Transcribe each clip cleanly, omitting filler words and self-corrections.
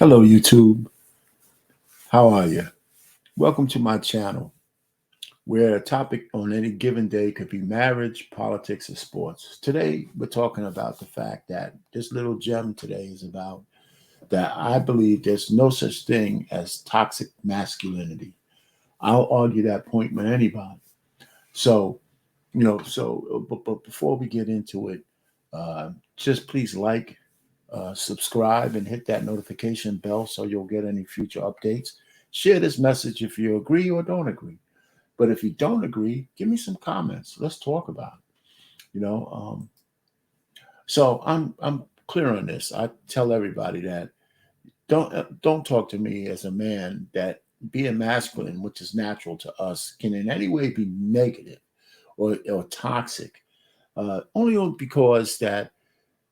Hello, YouTube. How are you? Welcome to my channel, where a topic on any given day could be marriage, politics, or sports. Today, we're talking about the fact that this little gem today is about that I believe there's no such thing as toxic masculinity. I'll argue that point with anybody. So, but before we get into it, just please like, subscribe, and hit that notification bell so you'll get any future updates. Share this message if you agree or don't agree. But if you don't agree, give me some comments. Let's talk about it. So I'm clear on this. I tell everybody that don't talk to me as a man that being masculine, which is natural to us, can in any way be negative or toxic. Only because that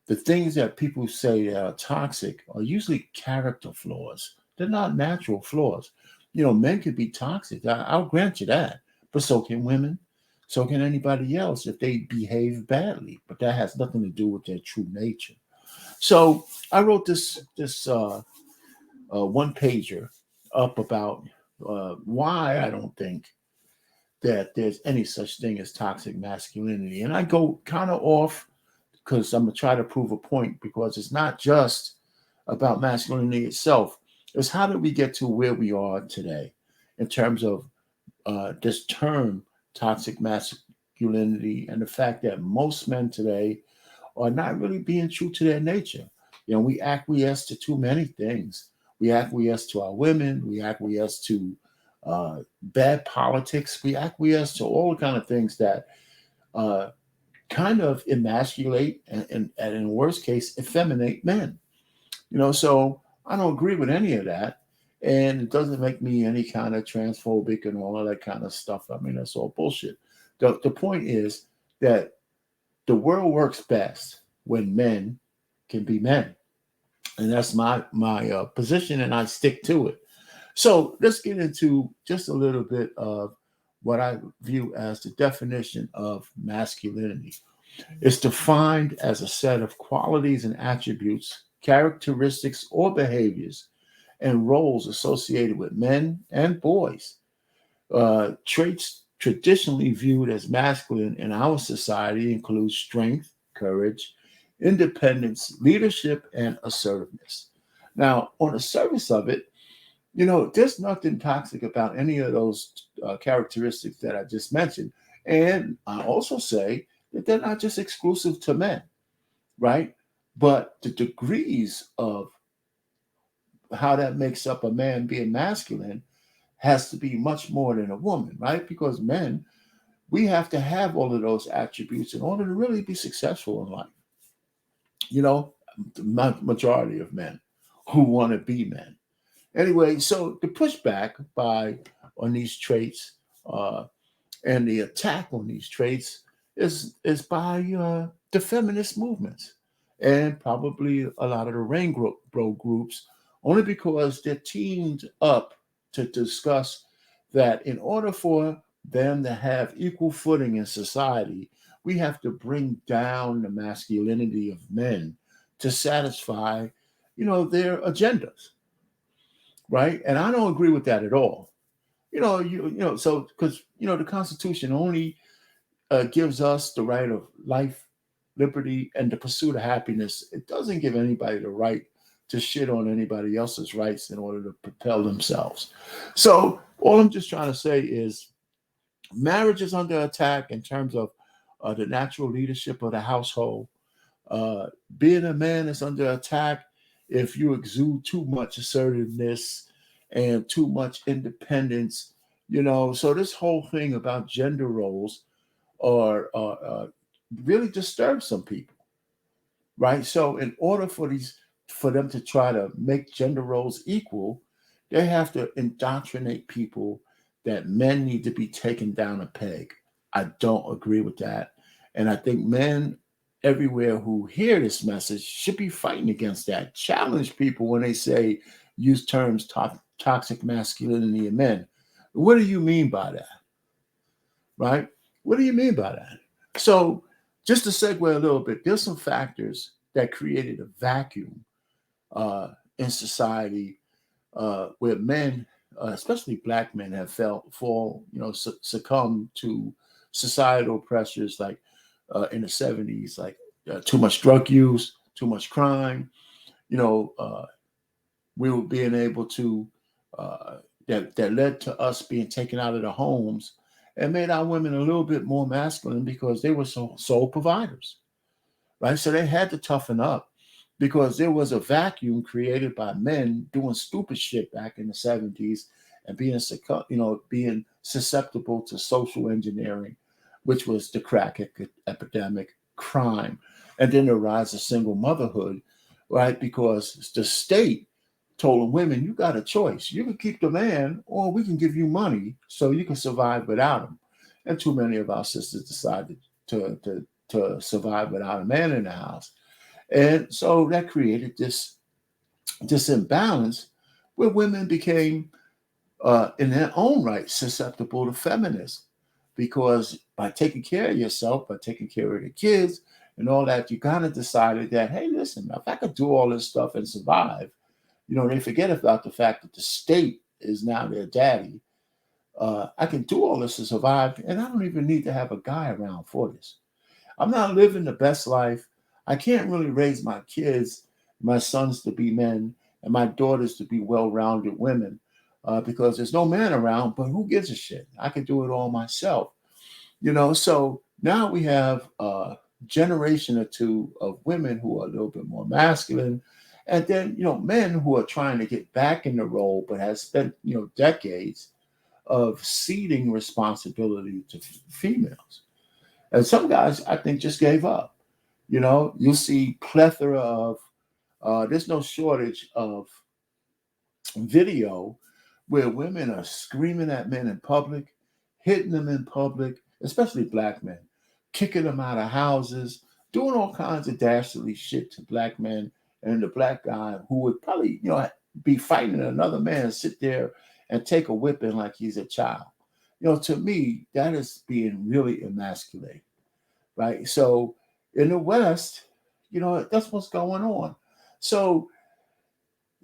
the things that people say that are toxic are usually character flaws. They're not natural flaws. Men can be toxic. I'll grant you that. But so can women. So can anybody else if they behave badly. But that has nothing to do with their true nature. So I wrote this one pager up about why I don't think that there's any such thing as toxic masculinity. And I go kind of off because I'm going to try to prove a point because it's not just about masculinity itself. It's how did we get to where we are today in terms of this term toxic masculinity and the fact that most men today are not really being true to their nature. We acquiesce to too many things. We acquiesce to our women. We acquiesce to bad politics. We acquiesce to all the kind of things that uh, kind of emasculate and in worst case, effeminate men. So I don't agree with any of that. And it doesn't make me any kind of transphobic and all of that kind of stuff. I mean, that's all bullshit. The point is that the world works best when men can be men. And that's my position, and I stick to it. So let's get into just a little bit of what I view as the definition of masculinity. It's defined as a set of qualities and attributes, characteristics, or behaviors and roles associated with men and boys. Traits traditionally viewed as masculine in our society include strength, courage, independence, leadership, and assertiveness. Now, on the surface of it, there's nothing toxic about any of those characteristics that I just mentioned. And I also say that they're not just exclusive to men, right? But the degrees of how that makes up a man being masculine has to be much more than a woman, right? Because men, we have to have all of those attributes in order to really be successful in life. You know, the majority of men who want to be men. Anyway, so the pushback by on these traits uh, and the attack on these traits is by the feminist movements and probably a lot of the bro groups, only because they're teamed up to discuss that in order for them to have equal footing in society, we have to bring down the masculinity of men to satisfy, their agendas, right? And I don't agree with that at all. So because the Constitution only gives us the right of life, liberty, and the pursuit of happiness. It doesn't give anybody the right to shit on anybody else's rights in order to propel themselves. So all I'm just trying to say is marriage is under attack in terms of the natural leadership of the household. Uh, Being a man is under attack if you exude too much assertiveness and too much independence. So this whole thing about gender roles or really disturb some people, right? So in order for them to try to make gender roles equal, they have to indoctrinate people that men need to be taken down a peg. I don't agree with that. And I think men everywhere who hear this message should be fighting against that. Challenge people when they say use terms toxic masculinity in men. What do you mean by that? Right? What do you mean by that? So, just to segue a little bit, there's some factors that created a vacuum in society where men, especially black men, have succumbed to societal pressures like in the 70s, like too much drug use, too much crime. You know, we were being able to uh, that led to us being taken out of the homes and made our women a little bit more masculine because they were sole providers, right? So they had to toughen up because there was a vacuum created by men doing stupid shit back in the 70s and being susceptible to social engineering, which was the crack epidemic, crime, and then the rise of single motherhood, right? Because the state told women, you got a choice. You can keep the man, or we can give you money so you can survive without him. And too many of our sisters decided to survive without a man in the house. And so that created this imbalance where women became, in their own right, susceptible to feminism. Because by taking care of yourself, by taking care of the kids and all that, you kind of decided that, hey, listen, if I could do all this stuff and survive, they forget about the fact that the state is now their daddy. I can do all this to survive, and I don't even need to have a guy around for this. I'm not living the best life. I can't really raise my kids, my sons to be men, and my daughters to be well rounded women because there's no man around, but who gives a shit? I can do it all myself. So now we have a generation or two of women who are a little bit more masculine. And then, men who are trying to get back in the role, but has spent, decades of ceding responsibility to females. And some guys, I think, just gave up. You'll see plethora of, there's no shortage of video where women are screaming at men in public, hitting them in public, especially black men, kicking them out of houses, doing all kinds of dastardly shit to black men. And the black guy who would probably, be fighting another man, sit there and take a whipping like he's a child. To me, that is being really emasculated, right? So in the West, that's what's going on. So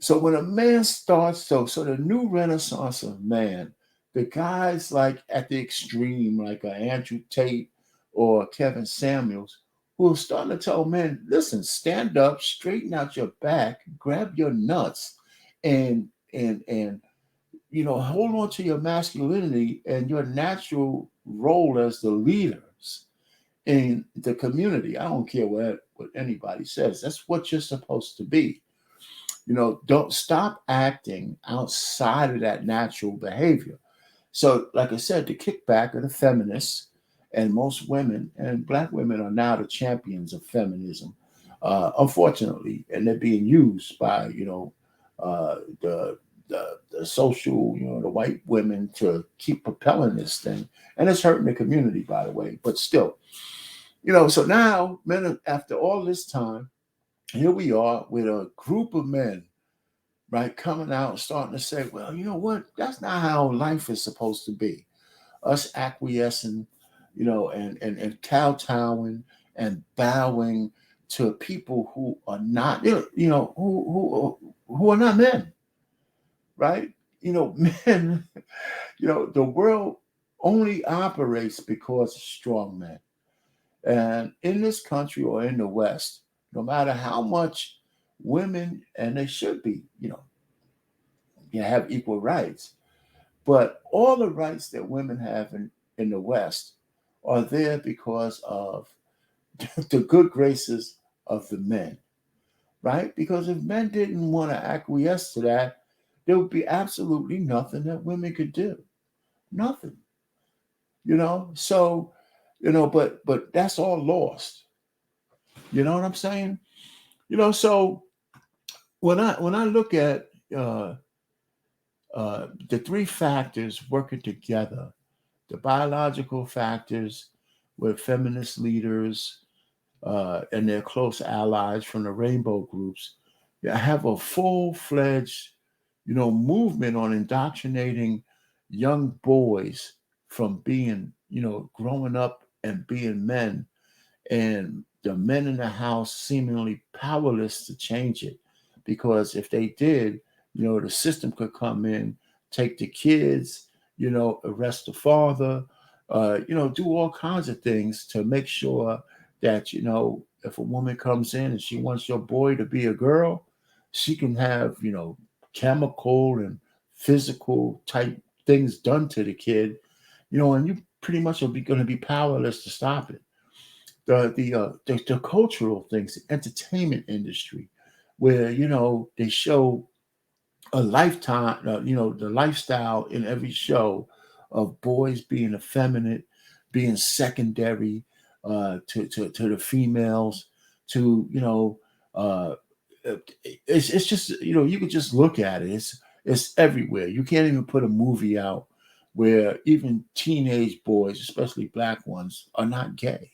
when a man starts, so the new renaissance of man, the guys like at the extreme, like Andrew Tate or Kevin Samuels, who are starting to tell men, listen, stand up, straighten out your back, grab your nuts, and hold on to your masculinity and your natural role as the leaders in the community. I don't care what anybody says. That's what you're supposed to be. Don't stop acting outside of that natural behavior. So, like I said, the kickback of the feminists and most women and black women are now the champions of feminism, unfortunately, and they're being used by the social, the white women to keep propelling this thing, and it's hurting the community, by the way. But still, so now men, after all this time, here we are with a group of men, right, coming out and starting to say, well, you know what? That's not how life is supposed to be. Us acquiescing, and kowtowing and bowing to people who are not, who are not men, right? Men, the world only operates because of strong men. And in this country or in the West, no matter how much women, and they should be, have equal rights, but all the rights that women have in the West are there because of the good graces of the men, right? Because if men didn't want to acquiesce to that, there would be absolutely nothing that women could do. Nothing, So, but that's all lost. You know what I'm saying? So when I look at the three factors working together, the biological factors with feminist leaders and their close allies from the rainbow groups, have a full-fledged, movement on indoctrinating young boys from being, growing up and being men, and the men in the house seemingly powerless to change it because if they did, the system could come in, take the kids, arrest the father, do all kinds of things to make sure that, if a woman comes in and she wants your boy to be a girl, she can have, chemical and physical type things done to the kid, and you pretty much will be going to be powerless to stop it. The cultural things, the entertainment industry, where they show a lifetime, the lifestyle in every show of boys being effeminate, being secondary to the females, to it's just you could just look at it. It's everywhere. You can't even put a movie out where even teenage boys, especially black ones, are not gay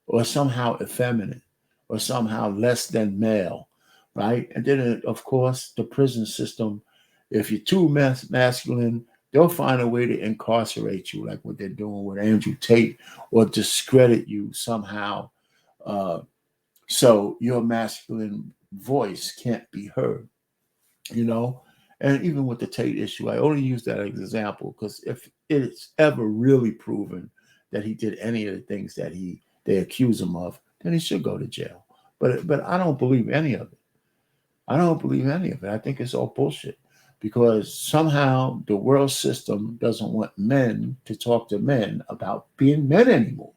or somehow effeminate or somehow less than male, right? And then, of course, the prison system, if you're too masculine, they'll find a way to incarcerate you, like what they're doing with Andrew Tate, or discredit you somehow. Uh, so your masculine voice can't be heard, you know? And even with the Tate issue, I only use that as an example because if it's ever really proven that he did any of the things that they accuse him of, then he should go to jail. But I don't believe any of it. I don't believe any of it. I think it's all bullshit because somehow the world system doesn't want men to talk to men about being men anymore.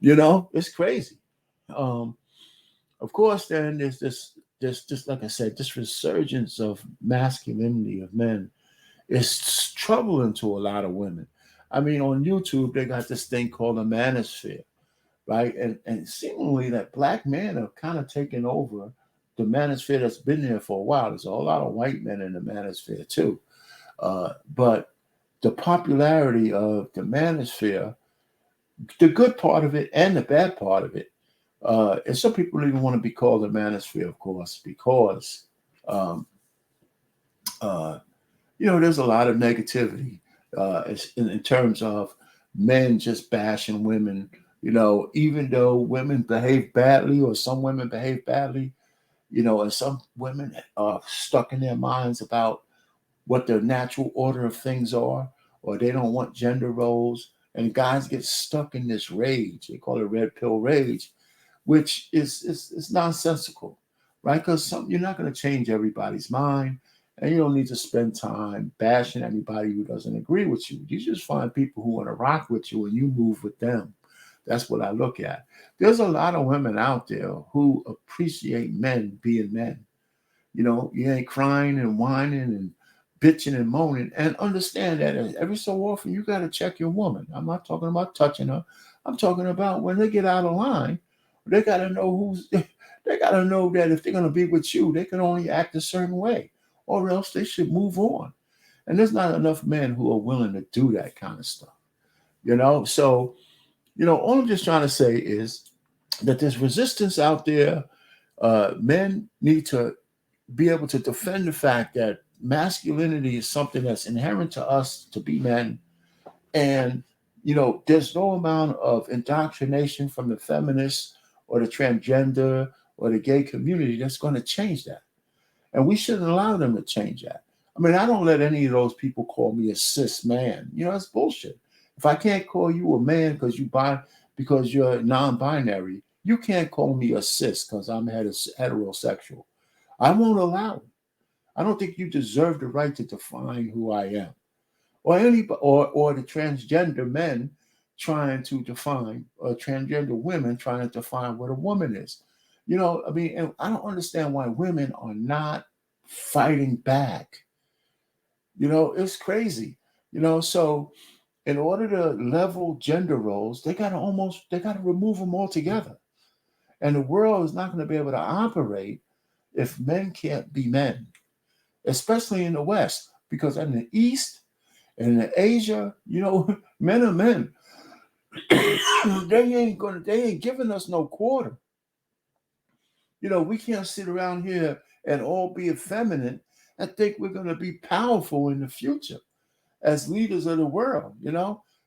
It's crazy. Um, of course, then there's this, like I said, this resurgence of masculinity of men is troubling to a lot of women. I mean, on YouTube, they got this thing called a manosphere, right? And seemingly that black men have kind of taken over the manosphere that's been there for a while. There's a whole lot of white men in the manosphere too. But the popularity of the manosphere, the good part of it and the bad part of it, and some people even want to be called the manosphere, of course, because um, uh, there's a lot of negativity in terms of men just bashing women. Even though women behave badly or some women behave badly, and some women are stuck in their minds about what the natural order of things are, or they don't want gender roles. And guys get stuck in this rage. They call it red pill rage, which is nonsensical, right? Because you're not going to change everybody's mind, and you don't need to spend time bashing anybody who doesn't agree with you. You just find people who want to rock with you, and you move with them. That's what I look at. There's a lot of women out there who appreciate men being men. You ain't crying and whining and bitching and moaning, and understand that every so often you got to check your woman. I'm not talking about touching her. I'm talking about when they get out of line, they got to know they got to know that if they're going to be with you, they can only act a certain way, or else they should move on. And there's not enough men who are willing to do that kind of stuff. So all I'm just trying to say is that there's resistance out there. Men need to be able to defend the fact that masculinity is something that's inherent to us to be men. And, there's no amount of indoctrination from the feminists or the transgender or the gay community that's going to change that. And we shouldn't allow them to change that. I mean, I don't let any of those people call me a cis man. That's bullshit. If I can't call you a man because you're non-binary, you can't call me a cis because I'm heterosexual. I won't allow it. I don't think you deserve the right to define who I am, or the transgender men trying to define, or transgender women trying to define what a woman is. I mean, and I don't understand why women are not fighting back. It's crazy. So in order to level gender roles, they got to remove them altogether. And the world is not going to be able to operate if men can't be men, especially in the West, because in the East and in Asia, men are men. They ain't giving us no quarter. We can't sit around here and all be effeminate and think we're going to be powerful in the future as leaders of the world.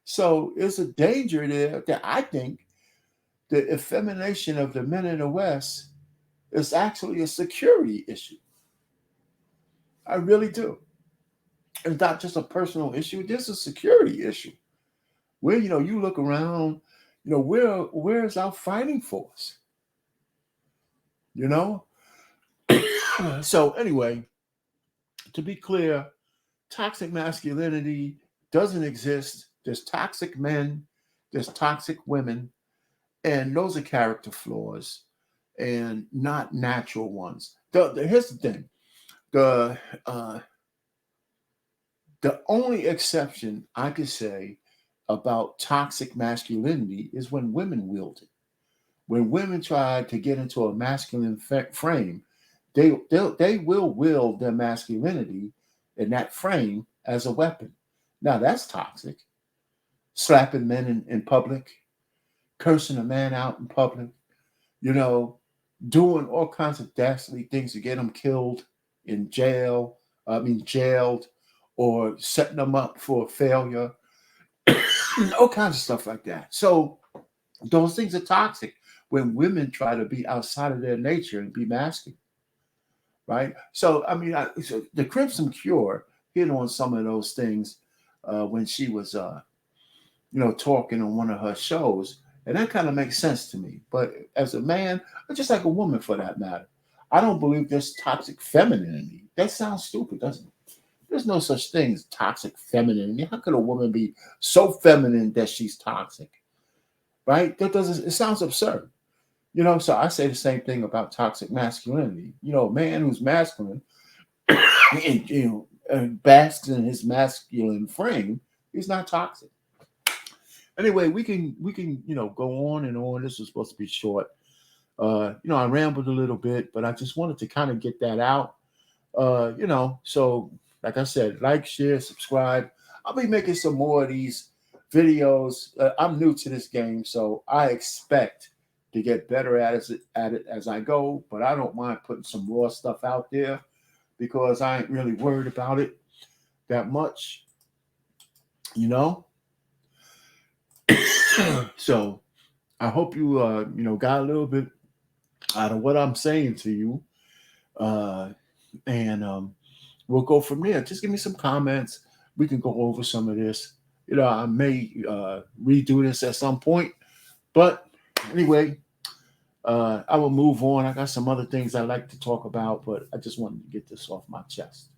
So it's a danger there that I think the effemination of the men in the West It's actually a security issue. I really do. It's not just a personal issue. This is a security issue. Where you look around, where's our fighting force? You know. So anyway, to be clear, toxic masculinity doesn't exist. There's toxic men, there's toxic women, and those are character flaws and not natural ones. Here's the thing: the uh, the only exception I could say about toxic masculinity is when women wield it. When women try to get into a masculine frame, they will wield their masculinity in that frame as a weapon. Now that's toxic. Slapping men in public, cursing a man out in public, you know, doing all kinds of dastardly things to get them killed in jail, jailed, or setting them up for failure, all kinds of stuff like that. So those things are toxic when women try to be outside of their nature and be masculine, right? So, so the Crimson Cure hit on some of those things when she was, talking on one of her shows. And that kind of makes sense to me. But as a man, or just like a woman for that matter, I don't believe there's toxic femininity. That sounds stupid, doesn't it? There's no such thing as toxic femininity. How could a woman be so feminine that she's toxic? Right? That doesn't, it sounds absurd. So I say the same thing about toxic masculinity. A man who's masculine and, basks in his masculine frame, he's not toxic. Anyway, we can go on and on. This was supposed to be short. I rambled a little bit, but I just wanted to kind of get that out. So like I said, like, share, subscribe. I'll be making some more of these videos. I'm new to this game, so I expect to get better at it as I go. But I don't mind putting some raw stuff out there because I ain't really worried about it that much, you know. So I hope you got a little bit out of what I'm saying to you, and we'll go from there. Just give me some comments. We can go over some of this. I may redo this at some point, but anyway, I will move on. I got some other things I like to talk about, but I just wanted to get this off my chest.